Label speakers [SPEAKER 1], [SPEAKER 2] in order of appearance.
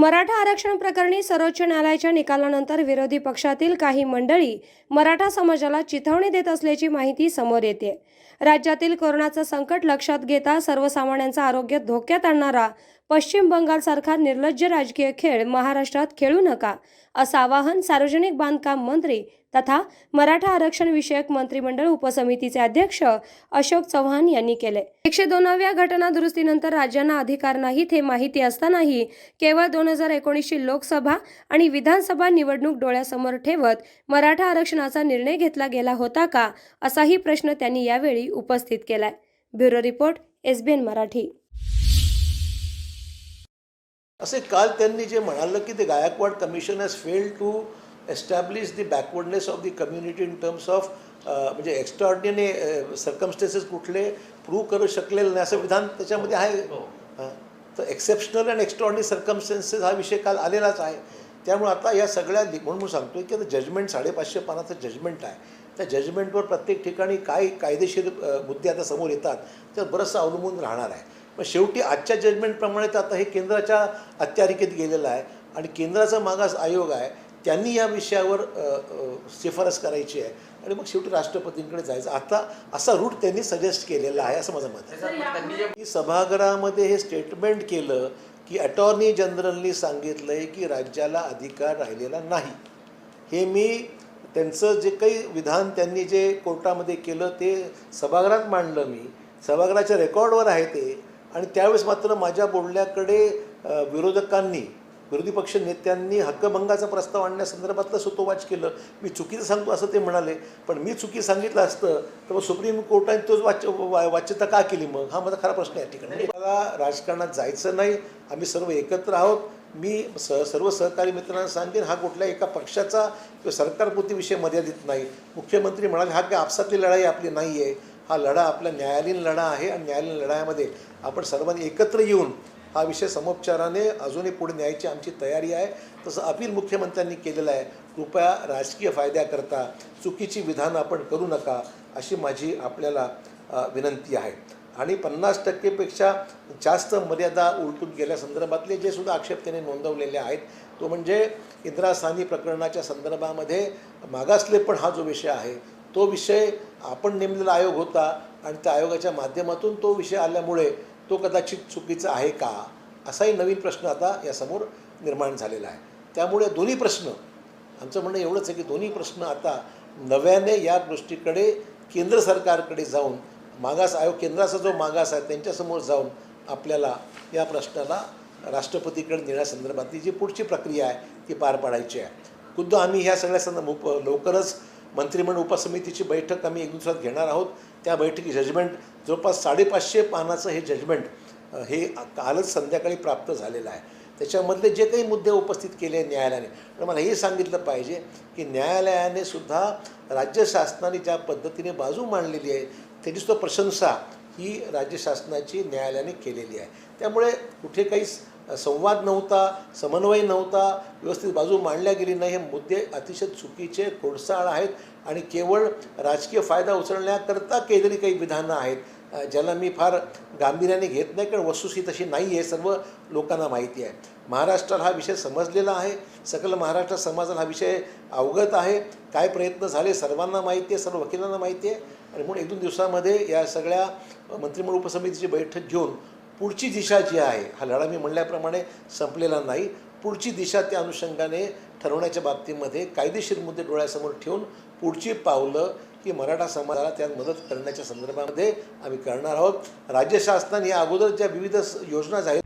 [SPEAKER 1] मराठा आरक्षण प्रकरणी सर्वोच्च न्यायालयाच्या निकालानंतर विरोधी पक्षातील काही मंडळी मराठा समाजाला चिथावणी देत असल्याची माहिती समोर येते। राज्यातील कोरोनाचं संकट लक्षात घेता सर्वसामान्यांचं आरोग्य धोक्यात आणणारा पश्चिम बंगालसारखा निर्लज्ज राजकीय खेळ महाराष्ट्रात खेळू नका, असं आवाहन सार्वजनिक बांधकाम मंत्री तथा मराठा आरक्षण विषयक मंत्रिमंडळ उपसमितीचे अध्यक्ष अशोक चव्हाण यांनी केले। 102व्या घटना दुरुस्तीनंतर राज्यांना अधिकार नाहीत हे माहिती असतानाही केवळ 2019ची लोकसभा आणि विधानसभा निवडणूक डोळ्यासमोर ठेवत मराठा आरक्षणाचा निर्णय घेतला गेला होता का, असाही प्रश्न त्यांनी यावेळी उपस्थित केलाय। Bureau report, SBN Marathi.
[SPEAKER 2] असे काल त्यांनी जे म्हणालं की ते Gaikwad commission has failed to establish the backwardness of the community in terms of म्हणजे एक्स्ट्राऑर्डिनरी सर्कमस्टेन्सेस कुठले प्रूव्ह करू शकलेलं नाही असं विधान त्याच्यामध्ये आहे। तर एक्सेप्शनल अँड एक्स्ट्राऑर्डिनरी सर्कमस्टेन्सेस हा विषय काल आलेलाच आहे। त्यामुळे आता या सगळ्या म्हणून सांगतोय की आता जजमेंट 550 पानाचं जजमेंट आहे। त्या जजमेंटवर प्रत्येक ठिकाणी काय कायदेशीर मुद्दे आता समोर येतात त्यात बरंचसं अवलंबून राहणार आहे। पण शेवटी आजच्या जजमेंटप्रमाणे तर आता हे केंद्राच्या अखत्यारीत गेलेलं आहे आणि केंद्राचा मागास आयोग आहे, त्यांनी या विषयावर शिफारस करायची आहे आणि मग शेवटी राष्ट्रपतींकडे जायचं। आता असा रूट त्यांनी सजेस्ट केलेला आहे असं माझं मत आहे। की सभागृहामध्ये हे स्टेटमेंट केलं की अटॉर्नी जनरलनी सांगितलं आहे की राज्याला अधिकार राहिलेला नाही। हे मी त्यांचं जे काही विधान त्यांनी जे कोर्टामध्ये केलं ते सभागृहात मांडलं, मी सभागृहाच्या रेकॉर्डवर आहे ते। आणि त्यावेळेस मात्र माझ्या बोलण्याकडे विरोधी पक्ष नेत्यांनी हक्कभंगाचा प्रस्ताव आणण्यासंदर्भातलं सुतोवाच केलं। मी चुकीचं सांगतो असं ते म्हणाले, पण मी चुकी सांगितलं असतं तर मग सुप्रीम कोर्टाने तोच वाच्यता का केली मग, हा माझा खरा प्रश्न आहे। ठिकाणी मला राजकारणात जायचं नाही, आम्ही सर्व एकत्र आहोत। मी सर्व सहकारी मित्रांना सांगेन हा कुठल्या एका पक्षाचा किंवा सरकारपुरती विषय मर्यादित नाही। मुख्यमंत्री म्हणाले हा काही आपसातली लढाई आपली नाही आहे, हा लढा आपला न्यायालयीन लढा आहे आणि न्यायालयीन लढाईमध्ये आपण सर्वांनी एकत्र येऊन हा विषय समोपचाराने अजूनही पुढे न्यायची आमची तयारी आहे। तसं अपील मुख्यमंत्र्यांनी केलेलं आहे। कृपया राजकीय फायद्याकरता चुकीची विधानं आपण करू नका अशी माझी आपल्याला विनंती आहे। आणि 50%पेक्षा जास्त मर्यादा उलटून गेल्यासंदर्भातले जे सुद्धा आक्षेप त्यांनी नोंदवलेले आहेत तो म्हणजे इंदिरा साहनी प्रकरणाच्या संदर्भामध्ये मागासलेपण हा जो विषय आहे तो विषय आपण नेमलेला आयोग होता आणि त्या आयोगाच्या माध्यमातून तो विषय आल्यामुळे तो कदाचित चुकीचा आहे का असाही नवीन प्रश्न आता यासमोर निर्माण झालेला आहे। त्यामुळे दोन्ही प्रश्न, आमचं म्हणणं एवढंच आहे की दोन्ही प्रश्न आता नव्याने या गोष्टीकडे केंद्र सरकारकडे जाऊन मागास आयोग, केंद्राचा जो मागास आहे त्यांच्यासमोर जाऊन आपल्याला या प्रश्नाला राष्ट्रपतीकडे नेण्यासंदर्भातली जी पुढची प्रक्रिया आहे ती पार पाडायची आहे। खुद्द आम्ही ह्या सगळ्या लवकरच मंत्रिमंडळ उपसमितीची बैठक आम्ही एक दिवसात घेणार आहोत। त्या बैठकी जजमेंट जवळपास 550 पानाचं हे जजमेंट हे कालच संध्याकाळी प्राप्त झालेलं आहे। त्याच्यामधले जे काही मुद्दे उपस्थित केले न्यायालयाने, तर मला हे सांगितलं पाहिजे की न्यायालयाने सुद्धा राज्य शासनाने ज्या पद्धतीने बाजू मांडलेली आहे त्याची सुद्धा प्रशंसा ही राज्य शासनाची न्यायालयाने केलेली आहे। त्यामुळे कुठे काही संवाद नव्हता, समन्वय नव्हता, व्यवस्थित बाजू मांडल्या गेली नाही। हे मुद्दे अतिशय चुकीचे, खोडसाळ आहेत आणि केवळ राजकीय फायदा उचलण्याकरता केलेली काही विधानं आहेत ज्याला मी फार गांभीर्याने घेत नाही, कारण वस्तुस्थिती तशी नाही आहे, सर्व लोकांना माहिती आहे। महाराष्ट्राला हा विषय समजलेला आहे, सकल महाराष्ट्र समाजाला हा विषय अवगत आहे, काय प्रयत्न झाले सर्वांना माहिती आहे, सर्व वकिलांना माहिती आहे। आणि म्हणून 1-2 दिवसामध्ये या सगळ्या मंत्रिमंडळ उपसमितीची बैठक घेऊन पुढची दिशा जी आहे, हा लढा मी म्हणल्याप्रमाणे संपलेला नाही, पुढची दिशा त्या अनुषंगाने ठरवण्याच्या बाबतीमध्ये कायदेशीर मुद्दे डोळ्यासमोर ठेवून पुढची पावलं की मराठा समाजाला त्यात मदत करण्याच्या संदर्भामध्ये आम्ही करणार आहोत। राज्य शासनाने या अगोदर ज्या विविध योजना जाहीर